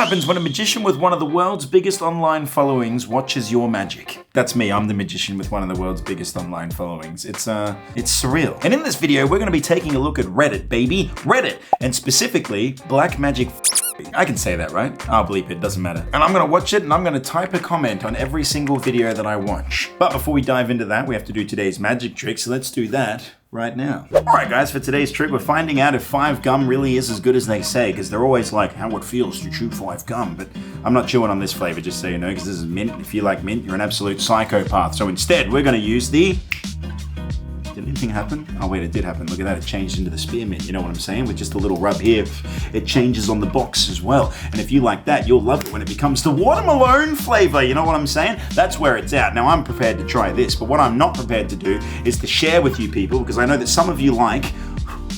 happens when a magician with one of the world's biggest online followings watches your magic. That's me, I'm the magician with one of the world's biggest online followings. It's surreal. And in this video, we're gonna be taking a look at Reddit, baby. Reddit, and specifically, Black Magic. I can say that, right? I'll bleep it, doesn't matter. And I'm gonna watch it and I'm gonna type a comment on every single video that I watch. But before we dive into that, we have to do today's magic trick, so let's do that right now. Alright guys, for today's trick, we're finding out if 5 gum really is as good as they say, because they're always like, how it feels to chew 5 gum, but I'm not chewing on this flavor, just so you know, because this is mint. If you like mint, you're an absolute psychopath. So instead, we're gonna use the... Did anything happen? Oh wait, it did happen. Look at that, it changed into the spearmint, you know what I'm saying? With just a little rub here, it changes on the box as well. And if you like that, you'll love it when it becomes the watermelon flavor, you know what I'm saying? That's where it's at. Now I'm prepared to try this, but what I'm not prepared to do is to share with you people, because I know that some of you like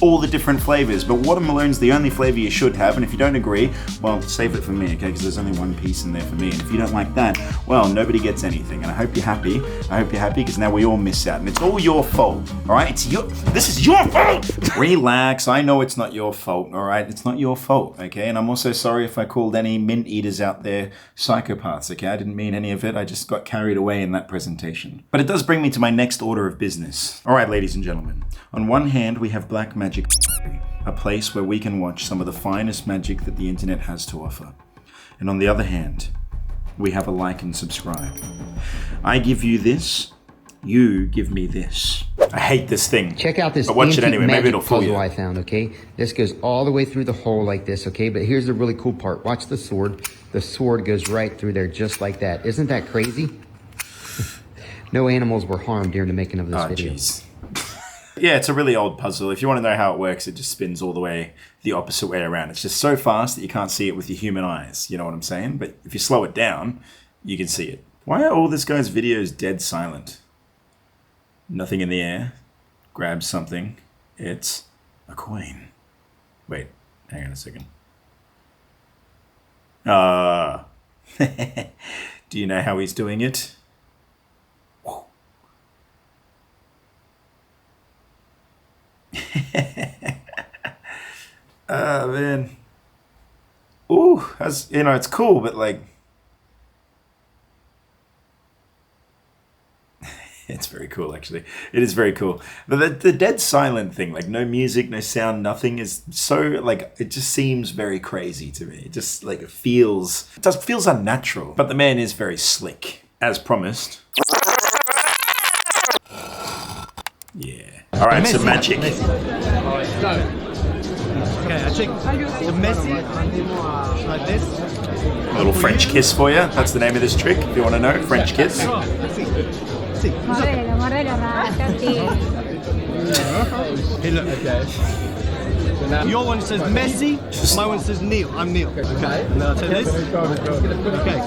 all the different flavors, but watermelon's the only flavor you should have, and if you don't agree, well, save it for me, okay, because there's only one piece in there for me, and if you don't like that, well, nobody gets anything, and I hope you're happy. I hope you're happy, because now we all miss out, and it's all your fault, all right? This is your fault! Relax, I know it's not your fault, all right? It's not your fault, okay? And I'm also sorry if I called any mint eaters out there psychopaths, okay? I didn't mean any of it, I just got carried away in that presentation. But it does bring me to my next order of business. All right, ladies and gentlemen, on one hand, we have Black Magic, a place where we can watch some of the finest magic that the internet has to offer. And on the other hand, we have a like and subscribe. I give you this, you give me this. I hate this thing. Check out this watch it anyway. Maybe it'll fool you. I found, okay? This goes all the way through the hole like this, okay? But here's the really cool part. Watch the sword. The sword goes right through there just like that. Isn't that crazy? No animals were harmed during the making of this video. Geez. Yeah, it's a really old puzzle. If you want to know how it works, it just spins all the way the opposite way around. It's just so fast that you can't see it with your human eyes. You know what I'm saying? But if you slow it down, you can see it. Why are all this guy's videos dead silent? Nothing in the air. Grab something. It's a coin. Wait, hang on a second. Do you know how he's doing it? Man. Ooh, that's, you know, it's cool, but like, it's very cool, actually. It is very cool. But the dead silent thing, like no music, no sound, nothing, is so, like, it just seems very crazy to me. It just, like, it feels unnatural. But the man is very slick, as promised. Yeah. All right, so magic. Okay, I think the Messi, like this. A little French kiss for you. That's the name of this trick, if you want to know. French kiss. Hey, look, okay. So now your one says Messi, my one says Neil. I'm Neil. Okay. And then I'll take this. Okay.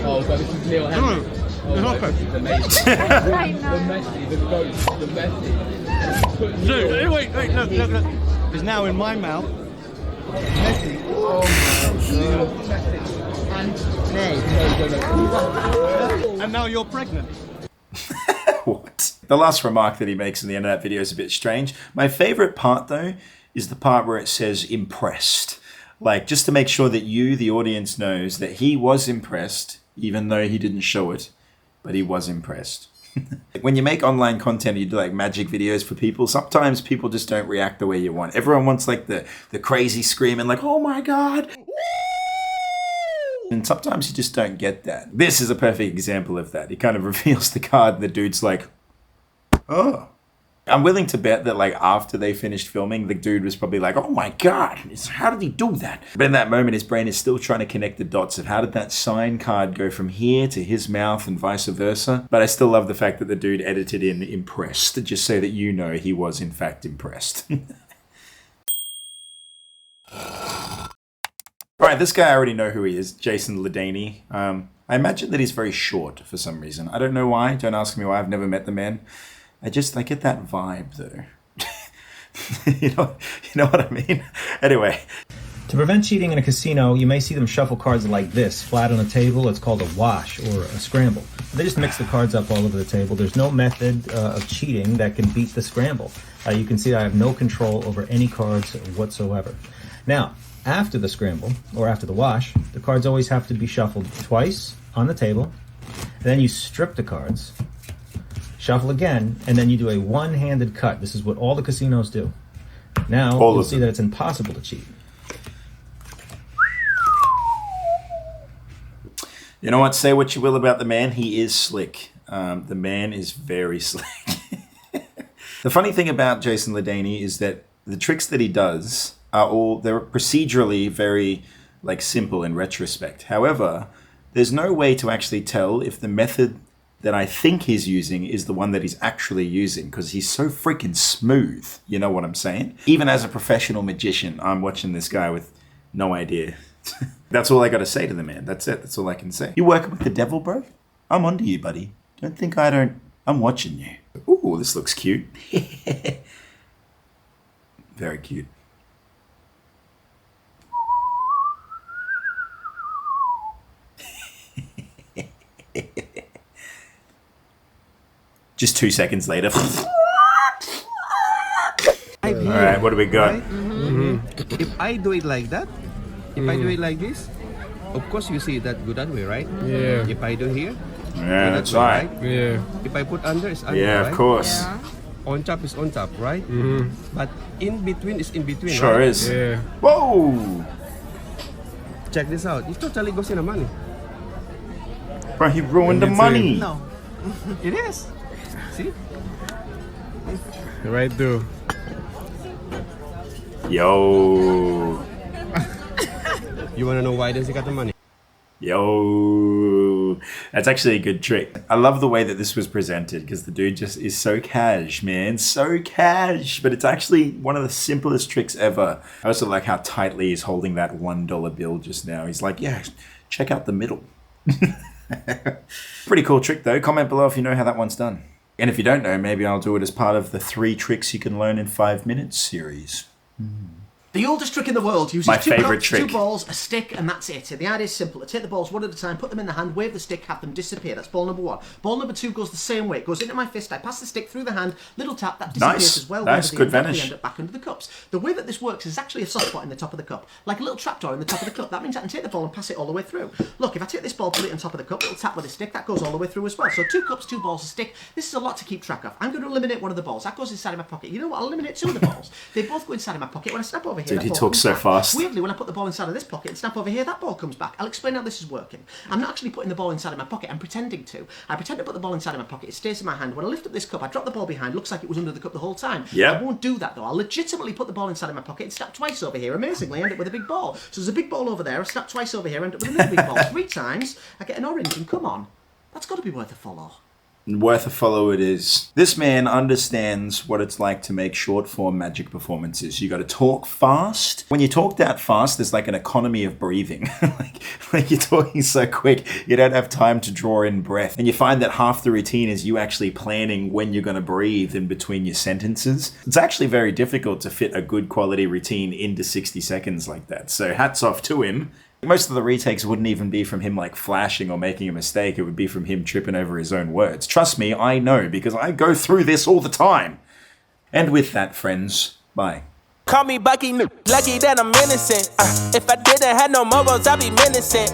Oh, so this is Neil Henry. The Messi. Dude, wait, look. Because now in my mouth, Messi. Oh my God. And now you're pregnant. What? The last remark that he makes in the end of that video is a bit strange. My favorite part, though, is the part where it says impressed. Like, just to make sure that you, the audience, knows that he was impressed, even though he didn't show it, but he was impressed. When you make online content, you do like magic videos for people, sometimes people just don't react the way you want. Everyone wants like the crazy screaming, like, oh my God. And sometimes you just don't get that. This is a perfect example of that. He kind of reveals the card and the dude's like, oh. I'm willing to bet that like after they finished filming, the dude was probably like, oh my God, how did he do that? But in that moment, his brain is still trying to connect the dots of how did that sign card go from here to his mouth and vice versa. But I still love the fact that the dude edited in impressed, just so that you know he was in fact impressed. Alright, this guy I already know who he is, Jason Ledaney. I imagine that he's very short for some reason. I don't know why, don't ask me why, I've never met the man. I get that vibe though. you know what I mean? Anyway. To prevent cheating in a casino, you may see them shuffle cards like this, flat on a table. It's called a wash or a scramble. They just mix the cards up all over the table. There's no method of cheating that can beat the scramble. You can see I have no control over any cards whatsoever. Now, After the scramble, or after the wash, the cards always have to be shuffled twice on the table. And then you strip the cards, shuffle again, and then you do a one-handed cut. This is what all the casinos do. Now, you'll see that it's impossible to cheat. You know what? Say what you will about the man. He is slick. The man is very slick. The funny thing about Jason Ledeany is that the tricks that he does they're procedurally very simple in retrospect. However, there's no way to actually tell if the method that I think he's using is the one that he's actually using, because he's so freaking smooth. You know what I'm saying? Even as a professional magician, I'm watching this guy with no idea. That's all I gotta say to the man. That's it. That's all I can say. You working with the devil, bro? I'm onto you, buddy. Don't think I don't. I'm watching you. Ooh, this looks cute. Very cute. Just 2 seconds later. Alright, what do we got? Right? Mm-hmm. If I do it like that, if I do it like this, of course you see that go that way, right? Yeah. If I do here, Yeah, that's right. Yeah. If I put under, it's under, Yeah, right? of course. Yeah. On top is on top, right? Mm-hmm. But in between is in between, Sure right? is. Yeah. Whoa! Check this out. It totally goes in the money. Bro, he ruined the Me too. money. No. It is. See? Right through. Yo. You wanna know why does he got the money? Yo. That's actually a good trick. I love the way that this was presented, because the dude just is so cash, man. So cash. But it's actually one of the simplest tricks ever. I also like how tightly he's holding that $1 bill just now. He's like, yeah, check out the middle. Pretty cool trick though. Comment below if you know how that one's done. And if you don't know, maybe I'll do it as part of the 3 tricks you can learn in 5 minutes series. The oldest trick in the world uses My 2 favourite cups, trick. 2 balls, a stick, and that's it. The idea is simple. Take the balls one at a time, put them in the hand, wave the stick, have them disappear. That's ball number 1. Ball number 2 goes the same way. It goes into my fist, I pass the stick through the hand, little tap, that disappears Nice. as well. Nice, Whether good they vanish. end up back under the cups. The way that this works is actually a soft spot in the top of the cup, like a little trapdoor in the top of the cup. That means I can take the ball and pass it all the way through. Look, if I take this ball, put it on top of the cup, little tap with a stick, that goes all the way through as well. So 2 cups, 2 balls, a stick. This is a lot to keep track of. I'm going to eliminate one of the balls. That goes inside of my pocket. You know what? I'll eliminate 2 of the balls. They both go inside of my pocket. When I snap over here, Dude, that he ball talks comes so back. fast. Weirdly, when I put the ball inside of this pocket and snap over here, that ball comes back. I'll explain how this is working. I'm not actually putting the ball inside of my pocket, I'm pretending to. I pretend to put the ball inside of my pocket, it stays in my hand. When I lift up this cup, I drop the ball behind, looks like it was under the cup the whole time. Yep. I won't do that though. I'll legitimately put the ball inside of my pocket and snap twice over here. Amazingly, I end up with a big ball. So there's a big ball over there, I snap twice over here, I end up with another big ball. 3 times, I get an orange, and come on. That's got to be worth a follow. Worth a follow it is. This man understands what it's like to make short form magic performances. You got to talk fast. When you talk that fast, there's like an economy of breathing. like you're talking so quick, you don't have time to draw in breath. And you find that half the routine is you actually planning when you're going to breathe in between your sentences. It's actually very difficult to fit a good quality routine into 60 seconds like that. So hats off to him. Most of the retakes wouldn't even be from him like flashing or making a mistake. It would be from him tripping over his own words. Trust me, I know, because I go through this all the time. And with that, friends, bye. Call me Bucky, lucky that I'm innocent. If I didn't have no mobiles, I'd be menacing.